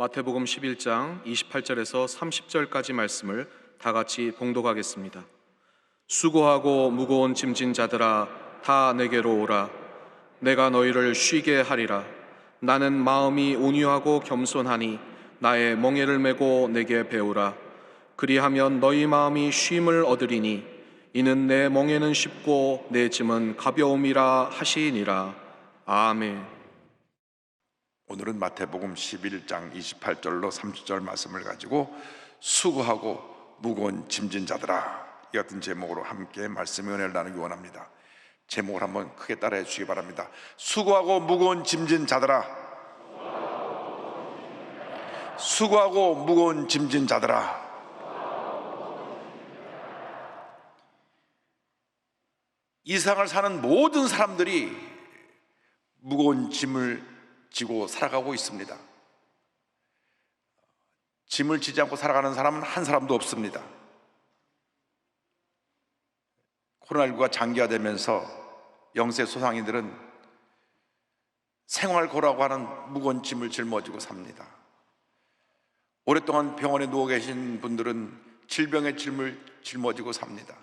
마태복음 11장 28절에서 30절까지 말씀을 다 같이 봉독하겠습니다. 수고하고 무거운 짐진 자들아 다 내게로 오라. 내가 너희를 쉬게 하리라. 나는 마음이 온유하고 겸손하니 나의 멍에를 메고 내게 배우라. 그리하면 너희 마음이 쉼을 얻으리니 이는 내 멍에는 쉽고 내 짐은 가벼움이라 하시니라. 아멘. 오늘은 마태복음 11장 28절로 30절 말씀을 가지고 수고하고 무거운 짐진 자들아, 이 같은 제목으로 함께 말씀의 은혜를 나누기 원합니다. 제목을 한번 크게 따라해 주시기 바랍니다. 수고하고 무거운 짐진 자들아, 수고하고 무거운 짐진 자들아. 이 세상을 사는 모든 사람들이 무거운 짐을 지고 살아가고 있습니다. 짐을 지지 않고 살아가는 사람은 한 사람도 없습니다. 코로나19가 장기화되면서 영세 소상인들은 생활고라고 하는 무거운 짐을 짊어지고 삽니다. 오랫동안 병원에 누워 계신 분들은 질병의 짐을 짊어지고 삽니다.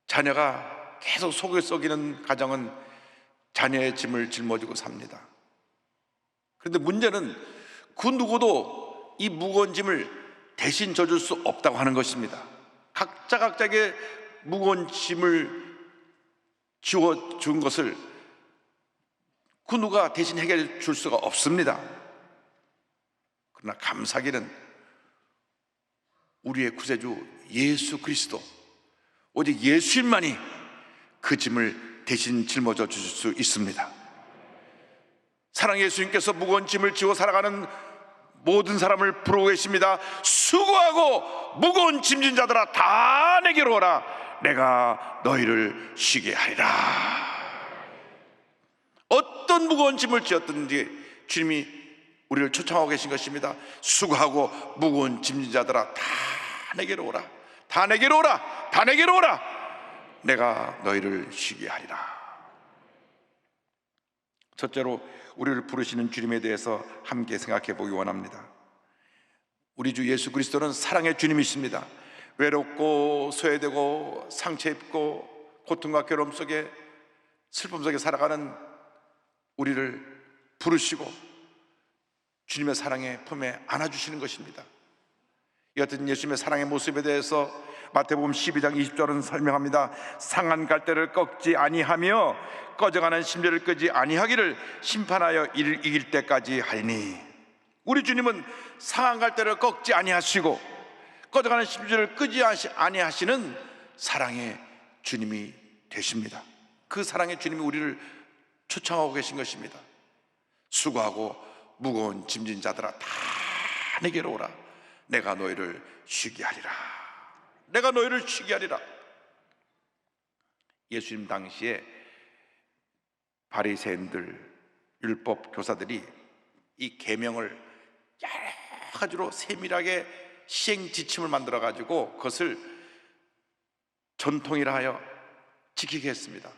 자녀가 계속 속을 썩이는 가정은 자녀의 짐을 짊어지고 삽니다. 그런데 문제는 그 누구도 이 무거운 짐을 대신 져줄 수 없다고 하는 것입니다. 각자의 무거운 짐을 지워준 것을 그 누가 대신 해결해 줄 수가 없습니다. 그러나 감사하기는 우리의 구세주 예수 그리스도, 오직 예수님만이 그 짐을 대신 짊어져 주실 수 있습니다. 사랑의 예수님께서 무거운 짐을 지고 살아가는 모든 사람을 부르고 계십니다. 수고하고 무거운 짐진 자들아 다 내게로 오라. 내가 너희를 쉬게 하리라. 어떤 무거운 짐을 지었든지 주님이 우리를 초청하고 계신 것입니다. 수고하고 무거운 짐진 자들아 다 내게로 오라. 다 내게로 오라. 다 내게로 오라. 내가 너희를 쉬게 하리라. 첫째로 우리를 부르시는 주님에 대해서 함께 생각해 보기 원합니다. 우리 주 예수 그리스도는 사랑의 주님이십니다. 외롭고 소외되고 상처 입고 고통과 괴로움 속에 슬픔 속에 살아가는 우리를 부르시고 주님의 사랑의 품에 안아주시는 것입니다. 이 같은 예수님의 사랑의 모습에 대해서 마태복음 12장 20절은 설명합니다. 상한 갈대를 꺾지 아니하며 꺼져가는 심지를 끄지 아니하기를 심판하여 이를 이길 때까지 하리니. 우리 주님은 상한 갈대를 꺾지 아니하시고 꺼져가는 심지를 끄지 아니하시는 사랑의 주님이 되십니다. 그 사랑의 주님이 우리를 초청하고 계신 것입니다. 수고하고 무거운 짐진 자들아 다 내게로 오라. 내가 너희를 쉬게 하리라. 내가 너희를 쉬게 하리라. 예수님 당시에 바리새인들, 율법 교사들이 이 계명을 여러 가지로 세밀하게 시행 지침을 만들어 가지고 그것을 전통이라 하여 지키게 했습니다.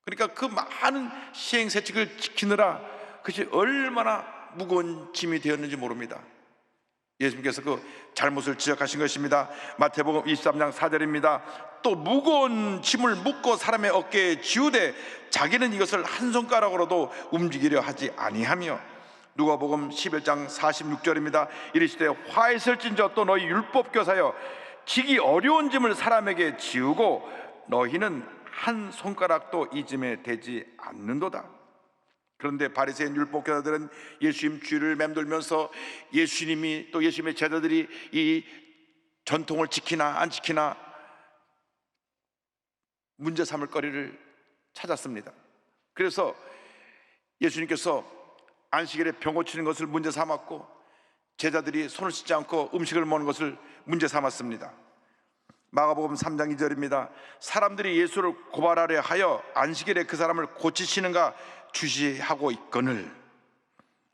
그러니까 그 많은 시행 세칙을 지키느라 그것이 얼마나 무거운 짐이 되었는지 모릅니다. 예수님께서 그 잘못을 지적하신 것입니다. 마태복음 23장 4절입니다. 또 무거운 짐을 묶고 사람의 어깨에 지우되 자기는 이것을 한 손가락으로도 움직이려 하지 아니하며. 누가복음 11장 46절입니다. 이르시되 화 있을진저 또 너희 율법교사여 지기 어려운 짐을 사람에게 지우고 너희는 한 손가락도 이 짐에 대지 않는도다. 그런데 바리새인 율법교사들은 예수님 주위를 맴돌면서 예수님이 또 예수님의 제자들이 이 전통을 지키나 안 지키나 문제 삼을 거리를 찾았습니다. 그래서 예수님께서 안식일에 병 고치는 것을 문제 삼았고 제자들이 손을 씻지 않고 음식을 먹는 것을 문제 삼았습니다. 마가복음 3장 2절입니다. 사람들이 예수를 고발하려 하여 안식일에 그 사람을 고치시는가 주시하고 있거늘.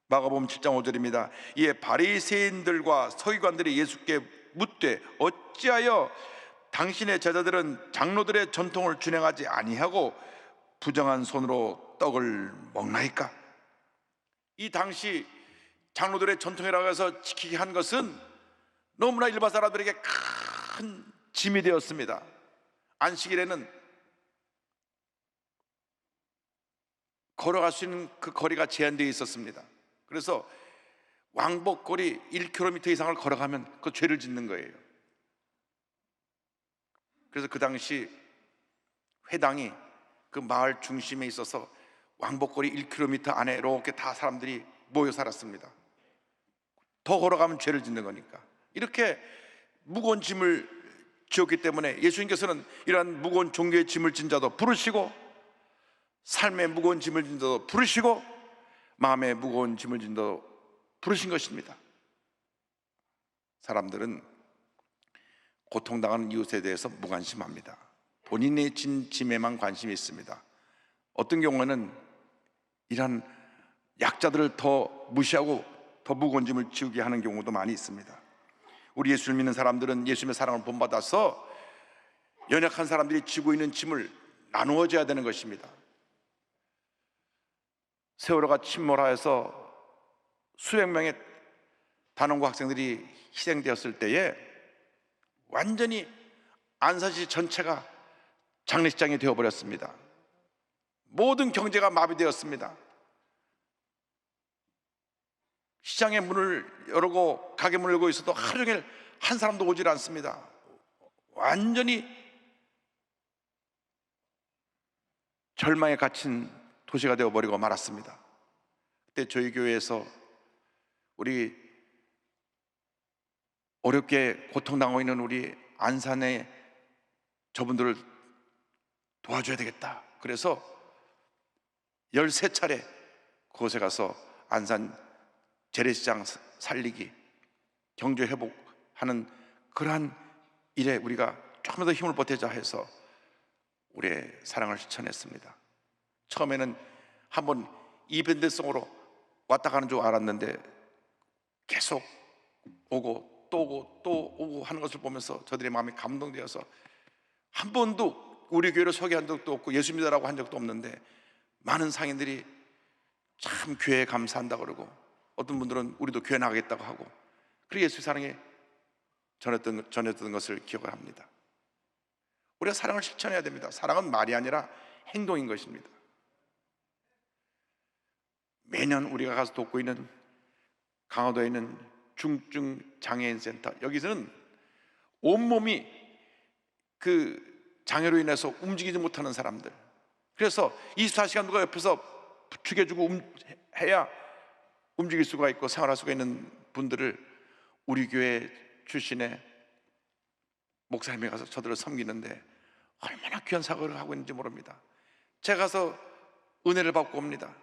마가복음 7장 5절입니다. 이에 바리새인들과 서기관들이 예수께 묻되 어찌하여 당신의 제자들은 장로들의 전통을 준행하지 아니하고 부정한 손으로 떡을 먹나이까? 이 당시 장로들의 전통이라고 해서 지키게 한 것은 너무나 일반 사람들에게 큰 짐이 되었습니다. 안식일에는 걸어갈 수 있는 그 거리가 제한되어 있었습니다. 그래서 왕복거리 1km 이상을 걸어가면 그 죄를 짓는 거예요. 그래서 그 당시 회당이 그 마을 중심에 있어서 왕복거리 1km 안에 이렇게 다 사람들이 모여 살았습니다. 더 걸어가면 죄를 짓는 거니까. 이렇게 무거운 짐을 지었기 때문에 예수님께서는 이러한 무거운 종교의 짐을 진 자도 부르시고, 삶의 무거운 짐을 진 자도 부르시고, 마음의 무거운 짐을 진 자도 부르신 것입니다. 사람들은 고통당하는 이웃에 대해서 무관심합니다. 본인의 진 짐에만 관심이 있습니다. 어떤 경우에는 이런 약자들을 더 무시하고 더 무거운 짐을 지우게 하는 경우도 많이 있습니다. 우리 예수를 믿는 사람들은 예수님의 사랑을 본받아서 연약한 사람들이 지고 있는 짐을 나누어져야 되는 것입니다. 세월호가 침몰하여서 수백 명의 단원고 학생들이 희생되었을 때에 완전히 안산시 전체가 장례식장이 되어버렸습니다. 모든 경제가 마비되었습니다. 시장의 문을 열고 가게 문을 열고 있어도 하루 종일 한 사람도 오질 않습니다. 완전히 절망에 갇힌 도시가 되어버리고 말았습니다. 그때 저희 교회에서 우리 어렵게 고통당하고 있는 우리 안산의 저분들을 도와줘야 되겠다. 그래서 13차례 그곳에 가서 안산 재래시장 살리기, 경제 회복하는 그러한 일에 우리가 조금 더 힘을 보태자 해서 우리의 사랑을 실천했습니다. 처음에는 한번 이벤트성으로 왔다 가는 줄 알았는데 계속 오고 또 오고 또 오고 하는 것을 보면서 저들의 마음이 감동되어서 한 번도 우리 교회를 소개한 적도 없고 예수 믿으라고 한 적도 없는데 많은 상인들이 참 교회에 감사한다고 그러고, 어떤 분들은 우리도 교회 나가겠다고 하고, 그리고 예수의 사랑에 전했던 것을 기억을 합니다. 우리가 사랑을 실천해야 됩니다. 사랑은 말이 아니라 행동인 것입니다. 매년 우리가 가서 돕고 있는 강화도에 있는 중증 장애인 센터, 여기서는 온몸이 그 장애로 인해서 움직이지 못하는 사람들, 그래서 24시간 누가 옆에서 부축해주고 해야 움직일 수가 있고 생활할 수가 있는 분들을 우리 교회 출신의 목사님이 가서 저들을 섬기는데 얼마나 귀한 사역을 하고 있는지 모릅니다. 제가 가서 은혜를 받고 옵니다.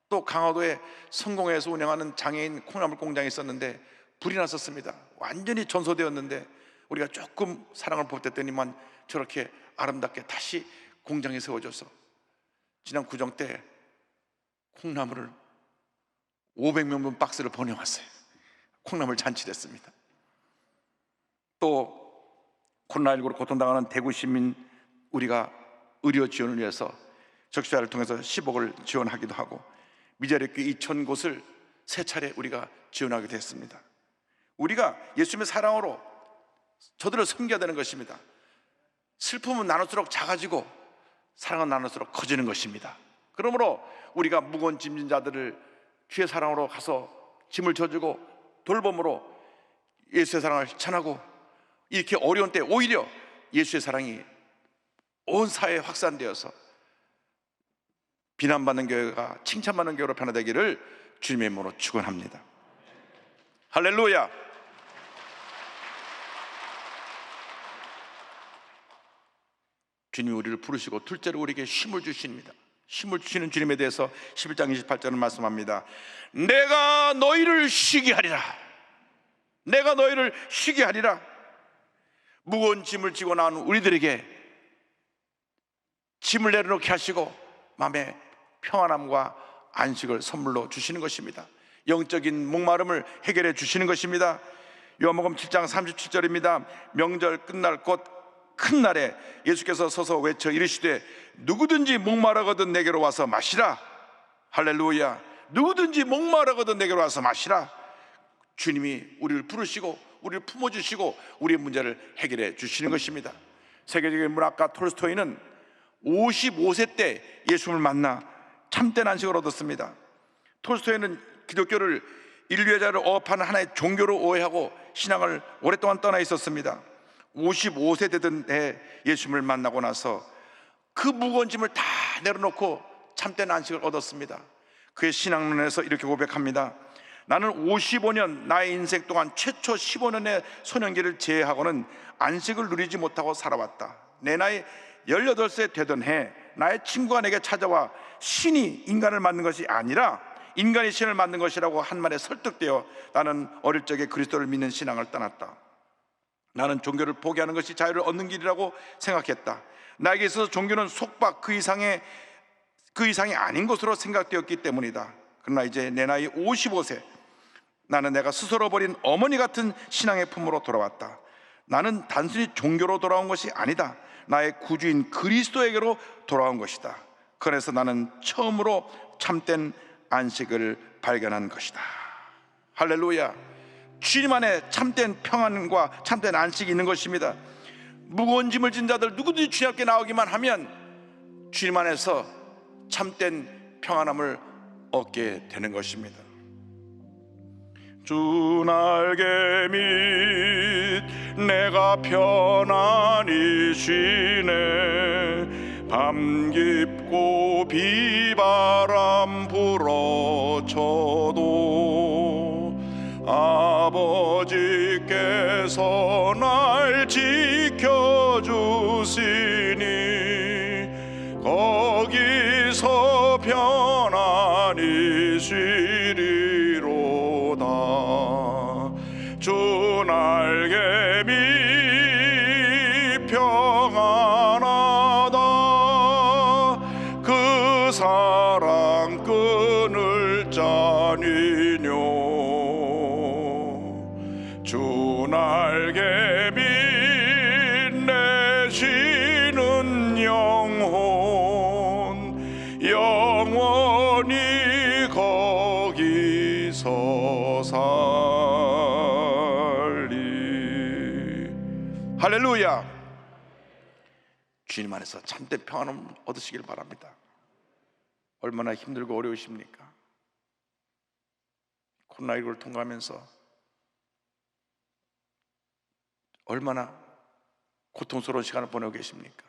또 강화도에 성공해서 운영하는 장애인 콩나물 공장이 있었는데 불이 났었습니다. 완전히 전소되었는데 우리가 조금 사랑을 보탰더니만 저렇게 아름답게 다시 공장에 세워져서 지난 구정 때 콩나물을 500명분 박스를 보내왔어요. 콩나물 잔치를 했습니다. 또 코로나19로 고통당하는 대구 시민 우리가 의료 지원을 위해서 적시자를 통해서 10억을 지원하기도 하고, 미자립교 2,000곳을 3차례 우리가 지원하게 됐습니다. 우리가 예수님의 사랑으로 저들을 섬겨야 되는 것입니다. 슬픔은 나눌수록 작아지고 사랑은 나눌수록 커지는 것입니다. 그러므로 우리가 무거운 짐진 자들을 주의 사랑으로 가서 짐을 져주고 돌봄으로 예수의 사랑을 실천하고, 이렇게 어려운 때 오히려 예수의 사랑이 온 사회에 확산되어서 비난받는 교회가 칭찬받는 교회로 변화되기를 주님의 이름으로 축원합니다. 할렐루야. 주님이 우리를 부르시고 둘째로 우리에게 힘을 주십니다. 힘을 주시는 주님에 대해서 11장 28절을 말씀합니다. 내가 너희를 쉬게 하리라. 내가 너희를 쉬게 하리라. 무거운 짐을 지고 나온 우리들에게 짐을 내려놓게 하시고 마음의 평안함과 안식을 선물로 주시는 것입니다. 영적인 목마름을 해결해 주시는 것입니다. 요한복음 7장 37절입니다. 명절 끝날 곧 큰 날에 예수께서 서서 외쳐 이르시되 누구든지 목마르거든 내게로 와서 마시라. 할렐루야. 누구든지 목마르거든 내게로 와서 마시라. 주님이 우리를 부르시고 우리를 품어주시고 우리의 문제를 해결해 주시는 것입니다. 세계적인 문학가 톨스토이는 55세 때 예수님을 만나 참된 안식을 얻었습니다. 톨스토이는 기독교를 인류의 자를 억압하는 하나의 종교로 오해하고 신앙을 오랫동안 떠나 있었습니다. 55세 되던 해 예수님을 만나고 나서 그 무거운 짐을 다 내려놓고 참된 안식을 얻었습니다. 그의 신앙론에서 이렇게 고백합니다. 나는 55년 나의 인생 동안 최초 15년의 소년기를 제외하고는 안식을 누리지 못하고 살아왔다. 내 나이 18세 되던 해 나의 친구가 내게 찾아와 신이 인간을 만든 것이 아니라 인간이 신을 만든 것이라고 한 말에 설득되어 나는 어릴 적에 그리스도를 믿는 신앙을 떠났다. 나는 종교를 포기하는 것이 자유를 얻는 길이라고 생각했다. 나에게 있어서 종교는 속박 그 이상이 아닌 것으로 생각되었기 때문이다. 그러나 이제 내 나이 55세, 나는 내가 스스로 버린 어머니 같은 신앙의 품으로 돌아왔다. 나는 단순히 종교로 돌아온 것이 아니다. 나의 구주인 그리스도에게로 돌아온 것이다. 그래서 나는 처음으로 참된 안식을 발견한 것이다. 할렐루야. 주님 안에 참된 평안과 참된 안식이 있는 것입니다. 무거운 짐을 진 자들 누구든지 주님 앞에 나오기만 하면 주님 안에서 참된 평안함을 얻게 되는 것입니다. 주 날개 밑 내가 편안히 쉬네. 밤 깊고 비바람 불어쳐도 아버지께서 날 지켜주시니 거기서 편안히 쉬리로다. 주 날개 밑 평안하다. 그 사랑 끊을 자니뇨. 주 날개 밑 내쉬는 영혼 영원히 거기서 살리. 할렐루야. 주님 안에서 참된 평안을 얻으시길 바랍니다. 얼마나 힘들고 어려우십니까? 코로나19를 통과하면서 얼마나 고통스러운 시간을 보내고 계십니까?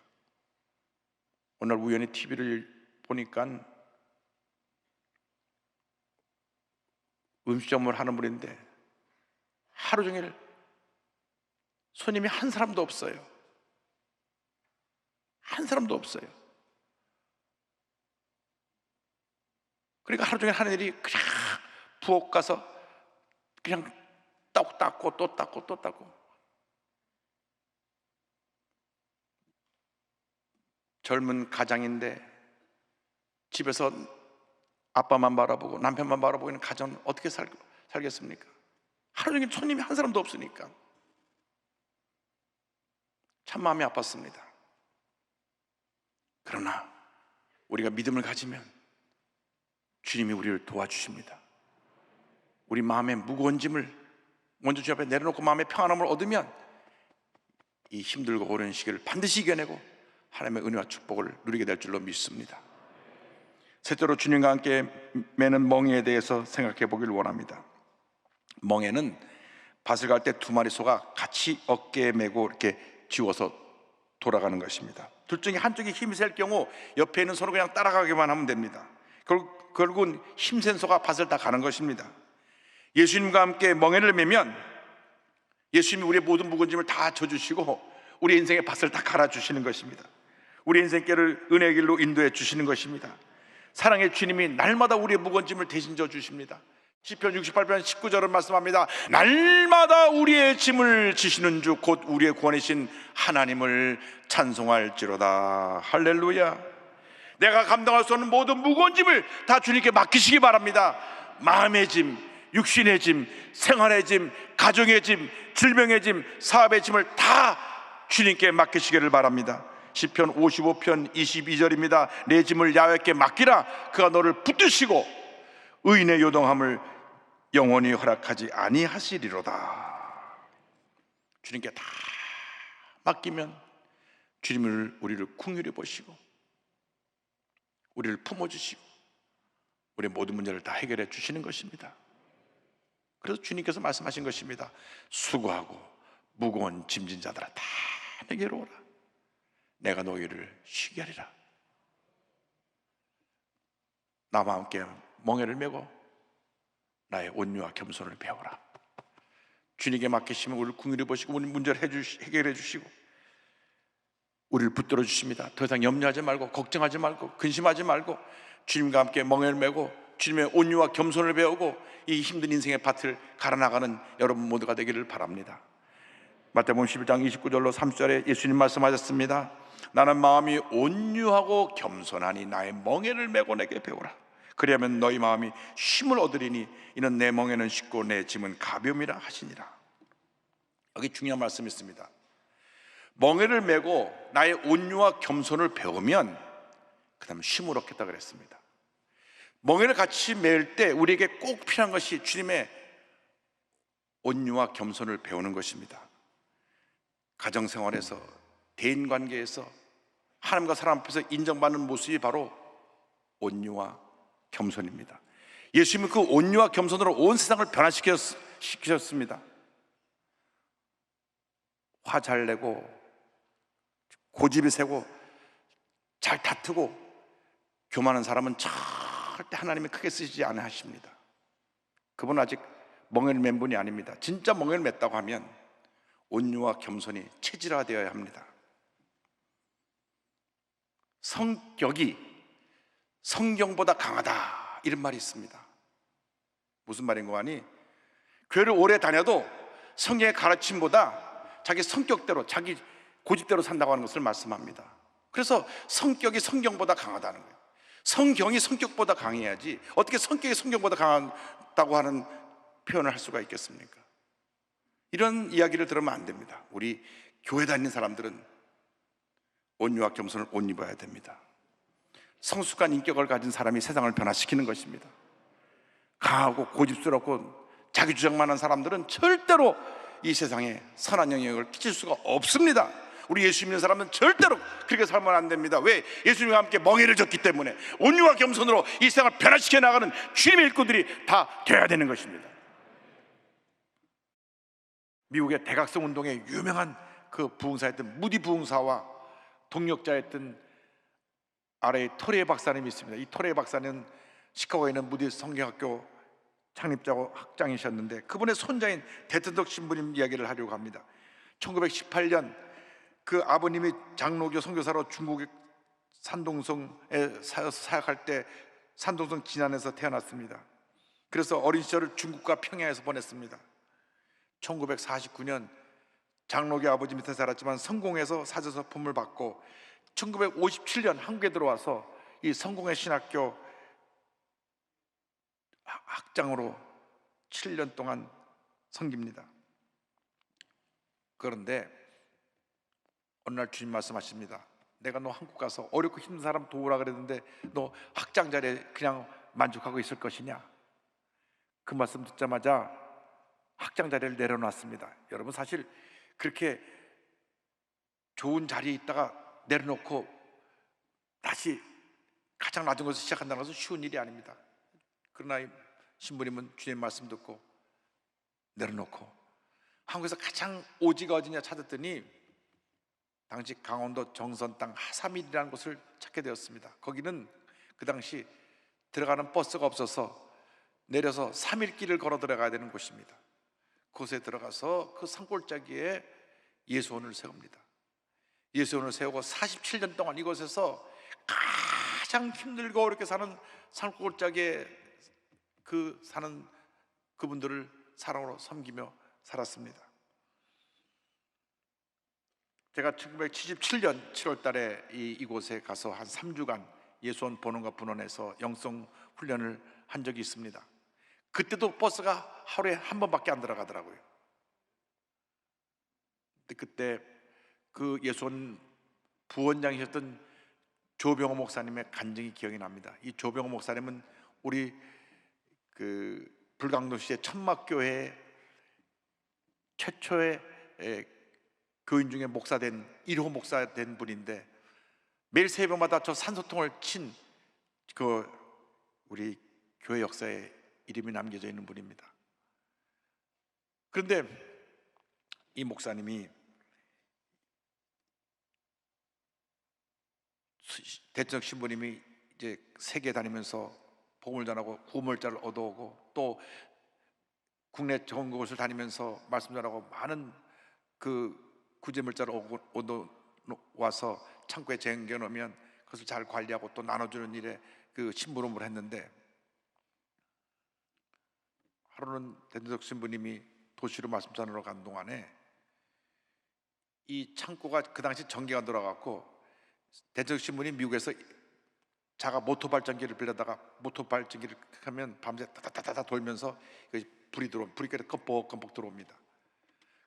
오늘 우연히 TV를 보니까 음식점을 하는 분인데 하루 종일 손님이 한 사람도 없어요. 한 사람도 없어요. 그러니까 하루 종일 하는 일이 그냥 부엌 가서 그냥 떡 닦고 또 닦고 또 닦고. 젊은 가장인데 집에서 아빠만 바라보고 남편만 바라보고 있는 가정은 어떻게 살겠습니까? 하루 종일 손님이 한 사람도 없으니까 참 마음이 아팠습니다. 그러나 우리가 믿음을 가지면 주님이 우리를 도와주십니다. 우리 마음의 무거운 짐을 먼저 주 앞에 내려놓고 마음의 평안함을 얻으면 이 힘들고 어려운 시기를 반드시 이겨내고 하나님의 은혜와 축복을 누리게 될 줄로 믿습니다. 셋째로 주님과 함께 매는 멍에에 대해서 생각해 보길 원합니다. 멍에는 밭을 갈 때 두 마리 소가 같이 어깨에 메고 이렇게 지워서 돌아가는 것입니다. 둘 중에 한쪽이 힘이 셀 경우 옆에 있는 소는 그냥 따라가기만 하면 됩니다. 결국은 힘센 소가 밭을 다 가는 것입니다. 예수님과 함께 멍에를 매면 예수님이 우리의 모든 무거운 짐을 다 져주시고 우리 인생의 밭을 다 갈아주시는 것입니다. 우리 인생길을 은혜의 길로 인도해 주시는 것입니다. 사랑의 주님이 날마다 우리의 무거운 짐을 대신 져주십니다. 시편 68편 19절은 말씀합니다. 날마다 우리의 짐을 지시는 주 곧 우리의 구원이신 하나님을 찬송할지로다. 할렐루야. 내가 감당할 수 없는 모든 무거운 짐을 다 주님께 맡기시기 바랍니다. 마음의 짐, 육신의 짐, 생활의 짐, 가정의 짐, 질병의 짐, 사업의 짐을 다 주님께 맡기시기를 바랍니다. 시편 55편 22절입니다. 내 짐을 야훼께 맡기라. 그가 너를 붙드시고 의인의 요동함을 영원히 허락하지 아니하시리로다. 주님께 다 맡기면 주님을 우리를 긍휼히 보시고 우리를 품어주시고 우리의 모든 문제를 다 해결해 주시는 것입니다. 그래서 주님께서 말씀하신 것입니다. 수고하고 무거운 짐진 자들아 다 내게로 오라. 내가 너희를 쉬게 하리라. 나와 함께 멍에를 메고 나의 온유와 겸손을 배워라. 주님께 맡기시면 우리를 긍휼히 보시고 우리 문제를 해결해 주시고 우리를 붙들어 주십니다. 더 이상 염려하지 말고 걱정하지 말고 근심하지 말고 주님과 함께 멍에를 메고 주님의 온유와 겸손을 배우고 이 힘든 인생의 밭을 갈아나가는 여러분 모두가 되기를 바랍니다. 마태복음 11장 29절로 30절에 예수님 말씀하셨습니다. 나는 마음이 온유하고 겸손하니 나의 멍에를 메고 내게 배우라. 그리하면 너희 마음이 쉼을 얻으리니 이는 내 멍에는 쉽고 내 짐은 가벼움이라 하시니라. 여기 중요한 말씀이 있습니다. 멍에를 메고 나의 온유와 겸손을 배우면 그 다음에 쉼을 얻겠다 그랬습니다. 멍에를 같이 메을 때 우리에게 꼭 필요한 것이 주님의 온유와 겸손을 배우는 것입니다. 가정생활에서 대인관계에서 하나님과 사람 앞에서 인정받는 모습이 바로 온유와 겸손입니다. 예수님은 그 온유와 겸손으로 온 세상을 변화시키셨습니다. 화 잘 내고 고집이 세고 잘 다투고 교만한 사람은 절대 하나님이 크게 쓰시지 않아 하십니다. 그분은 아직 멍에를 맨 분이 아닙니다. 진짜 멍에를 맸다고 하면 온유와 겸손이 체질화되어야 합니다. 성격이 성경보다 강하다 이런 말이 있습니다. 무슨 말인고 하니 교회를 오래 다녀도 성경의 가르침보다 자기 성격대로 자기 고집대로 산다고 하는 것을 말씀합니다. 그래서 성격이 성경보다 강하다는 거예요. 성경이 성격보다 강해야지 어떻게 성격이 성경보다 강하다고 하는 표현을 할 수가 있겠습니까? 이런 이야기를 들으면 안 됩니다. 우리 교회 다니는 사람들은 온유와 겸손을 옷 입어야 됩니다. 성숙한 인격을 가진 사람이 세상을 변화시키는 것입니다. 강하고 고집스럽고 자기 주장만 한 사람들은 절대로 이 세상에 선한 영향을 끼칠 수가 없습니다. 우리 예수 믿는 사람은 절대로 그렇게 살면 안 됩니다. 왜? 예수님과 함께 멍에를 졌기 때문에 온유와 겸손으로 이 세상을 변화시켜 나가는 주님의 일꾼들이 다 되어야 되는 것입니다. 미국의 대각성 운동의 유명한 그 부흥사였던 무디 부흥사와 동력자였던 아래에 토레 박사님이 있습니다. 이 토레 박사는 시카고에 있는 무디 성경학교 창립자고 학장이셨는데 그분의 손자인 대튼덕 신부님 이야기를 하려고 합니다. 1918년 그 아버님이 장로교 선교사로 중국의 산동성에 사역할 때 산동성 진안에서 태어났습니다. 그래서 어린 시절을 중국과 평양에서 보냈습니다. 1949년 장로교 아버지 밑에 살았지만 성공해서 사제서품을 받고 1957년 한국에 들어와서 이 성공회 신학교 학장으로 7년 동안 섬깁니다. 그런데 어느 날 주님 말씀하십니다. 내가 너 한국 가서 어렵고 힘든 사람 도우라 그랬는데 너 학장 자리에 그냥 만족하고 있을 것이냐? 그 말씀 듣자마자 학장 자리를 내려놨습니다. 여러분 사실 그렇게 좋은 자리에 있다가 내려놓고 다시 가장 낮은 것을 시작한다는 것은 쉬운 일이 아닙니다. 그러나 이 신부님은 주님 말씀 듣고 내려놓고 한국에서 가장 오지가 어디냐 찾았더니 당시 강원도 정선 땅 하사밀이라는 곳을 찾게 되었습니다. 거기는 그 당시 들어가는 버스가 없어서 내려서 3일 길을 걸어 들어가야 되는 곳입니다. 그곳에 들어가서 그 산골짜기에 예수원을 세웁니다. 예수원을 세우고 47년 동안 이곳에서 가장 힘들고 어렵게 사는 산골짜기에 사는 그분들을 사랑으로 섬기며 살았습니다. 제가 1977년 7월 달에 이곳에 가서 한 3주간 예수원 본원과 분원에서 영성 훈련을 한 적이 있습니다. 그때도 버스가 하루에 한 번밖에 안 들어가더라고요. 그때 그 예수원 부원장이셨던 조병호 목사님의 간증이 기억이 납니다. 이 조병호 목사님은 우리 그 불광동시의 천막교회 최초의 교인 중에 목사된 1호 목사된 분인데, 매일 새벽마다 저 산소통을 친 그 우리 교회 역사에 이름이 남겨져 있는 분입니다. 그런데 이 목사님이 대전역 신부님이 이제 세계 다니면서 복음을 전하고 구원자를 얻어오고, 또 국내 좋은 곳을 다니면서 말씀 전하고 많은 그 구제물자를 얻어와서 창고에 쟁겨놓으면 그것을 잘 관리하고 또 나눠주는 일에 그 심부름을 했는데, 하루는 대전역 신부님이 도시로 말씀 전하러 간 동안에 이 창고가 그 당시 전기가 돌아갔고, 대전역 신부님 미국에서 자가 모터 발전기를 빌려다가 모터 발전기를 하면 밤새 따다다다 돌면서 불이 껌뻑껌뻑 들어옵니다.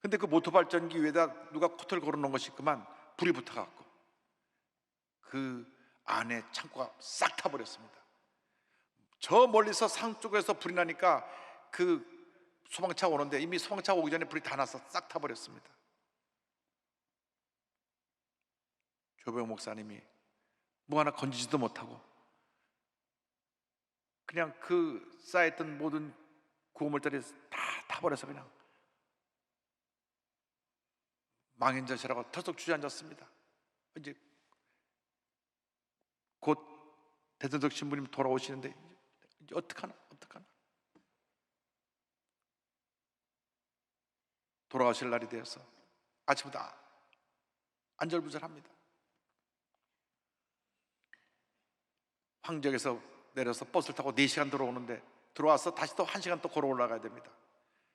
근데 그 모터 발전기 위에다 누가 코트를 걸어놓은 것이 있구만 불이 붙어갖고 그 안에 창고가 싹 타버렸습니다. 저 멀리서 산 쪽에서 불이 나니까 그 소방차가 오는데 이미 소방차가 오기 전에 불이 다 나서 싹 타버렸습니다. 조병 목사님이 뭐 하나 건지지도 못하고 그냥 그 쌓였던 모든 구호물들이 다 타버려서 그냥 망연자실하고 털썩 주저앉았습니다. 이제 곧 대전역 신부님 돌아오시는데 이제 어떡하나 돌아가실 날이 되어서 아침부터 안절부절합니다. 황지역에서 내려서 버스를 타고 4시간 들어오는데 들어와서 다시 또 1시간 또 걸어 올라가야 됩니다.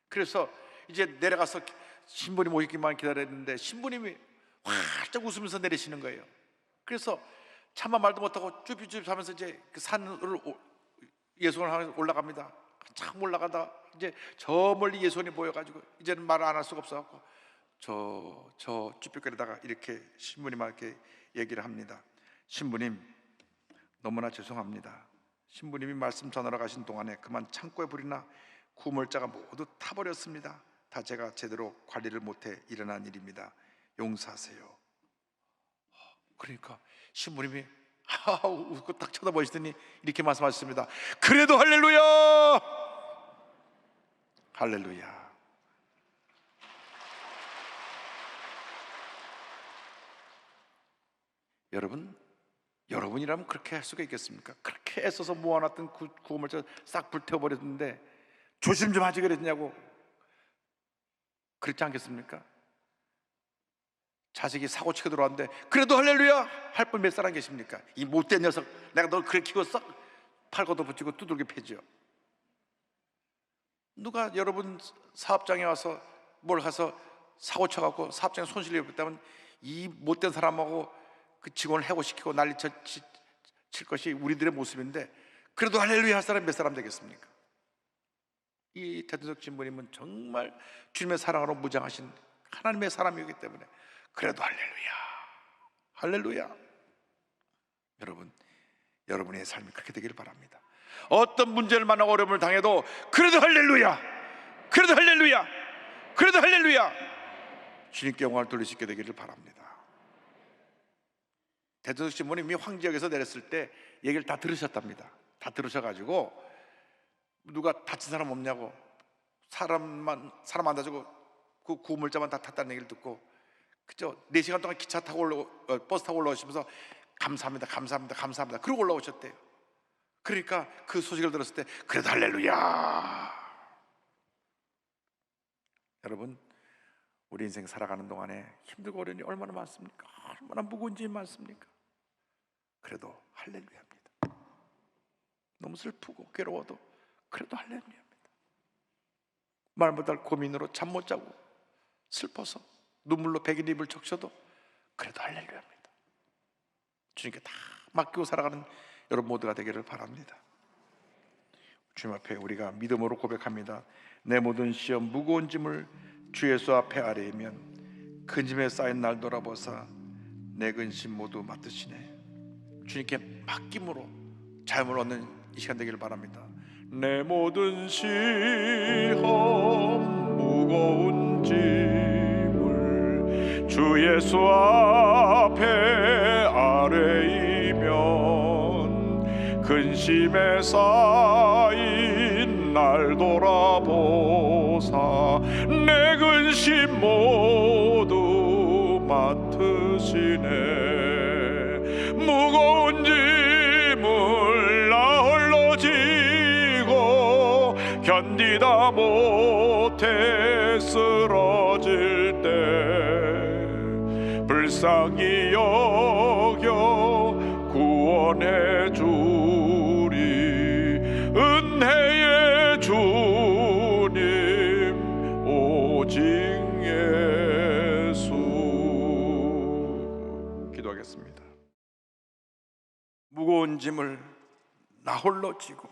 그래서 이제 내려가서 신부님 오시기만 기다렸는데 신부님이 활짝 웃으면서 내리시는 거예요. 그래서 차마 말도 못하고 쭈삣쭈삣 하면서 이제 그 산을 예수를 하면서 올라갑니다. 참 올라가다 이제 저 멀리 예수님이 보여가지고 이제는 말을 안 할 수가 없어갖고 저 쭈삣거리다가 이렇게 신부님한테 얘기를 합니다. 신부님, 너무나 죄송합니다. 신부님이 말씀 전하러 가신 동안에 그만 창고에 불이나 구물자가 모두 타버렸습니다. 다 제가 제대로 관리를 못해 일어난 일입니다. 용서하세요. 그러니까 신부님이 웃고 딱 쳐다보시더니 이렇게 말씀하셨습니다. 그래도 할렐루야! 할렐루야. 여러분이라면 그렇게 할 수가 있겠습니까? 그렇게 애써서 모아놨던 구호물자 싹 불태워버렸는데 조심 좀 하지 그랬냐고. 그렇지 않겠습니까? 자식이 사고치고 들어왔는데 그래도 할렐루야 할 분 몇 사람 계십니까? 이 못된 녀석, 내가 널 그렇게 키웠어? 팔고도 붙이고 두들겨 패죠. 누가 여러분 사업장에 와서 뭘 가서 사고 쳐갖고 사업장에 손실이 없다면 이 못된 사람하고 그 직원을 해고시키고 난리 칠 것이 우리들의 모습인데 그래도 할렐루야 할 사람이 몇 사람 되겠습니까? 이 대전역 신부님은 정말 주님의 사랑으로 무장하신 하나님의 사람이기 때문에 그래도 할렐루야, 할렐루야. 여러분의 삶이 그렇게 되기를 바랍니다. 어떤 문제를 만나고 어려움을 당해도 그래도 할렐루야, 그래도 할렐루야, 그래도 할렐루야, 주님께 영광을 돌릴 수 있게 되기를 바랍니다. 대전역 신부님이 황지역에서 내렸을 때 얘기를 다 들으셨답니다. 다 들으셔가지고 누가 다친 사람 없냐고, 사람 안 다치고 그 구물자만 다 탔다는 얘기를 듣고 그죠? 4시간 동안 기차 타고 버스 타고 올라오시면서 감사합니다, 감사합니다, 감사합니다 그러고 올라오셨대요. 그러니까 그 소식을 들었을 때 그래도 할렐루야. 여러분, 우리 인생 살아가는 동안에 힘들고 어려운 일이 얼마나 많습니까? 얼마나 무거운 일이 많습니까? 그래도 할렐루야입니다. 너무 슬프고 괴로워도 그래도 할렐루야입니다. 말 못할 고민으로 잠 못 자고 슬퍼서 눈물로 베긴 입을 적셔도 그래도 할렐루야입니다. 주님께 다 맡기고 살아가는 여러분 모두가 되기를 바랍니다. 주님 앞에 우리가 믿음으로 고백합니다. 내 모든 시험 무거운 짐을 주 예수 앞에 아뢰면 근심에 쌓인 날 돌아보사 내 근심 모두 맡으시네. 주님께 맡김으로 자유를 얻는 이 시간 되기를 바랍니다. 내 모든 시험 무거운 짐을 주 예수 앞에 아뢰이면 근심에 쌓인 날 돌아보사 내 근심 모두 맡으시네. 무거운 짐을 나 홀로 지고 견디다 못해 쓰러질 때 불쌍히 여겨 구원해 주리. 은혜의 주님 오직 예수. 기도하겠습니다. 무거운 짐을 나 홀로 지고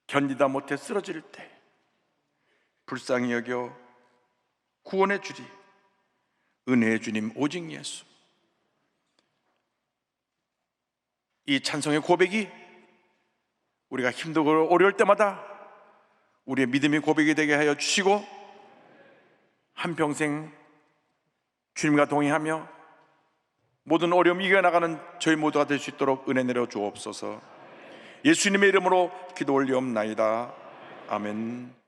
견디다 못해 쓰러질 때 불쌍히 여겨 구원해 주리. 은혜의 주님 오직 예수. 이 찬송의 고백이 우리가 힘들고 어려울 때마다 우리의 믿음의 고백이 되게 하여 주시고 한평생 주님과 동행하며 모든 어려움 이겨나가는 저희 모두가 될 수 있도록 은혜 내려 주옵소서. 예수님의 이름으로 기도 올리옵나이다. 아멘.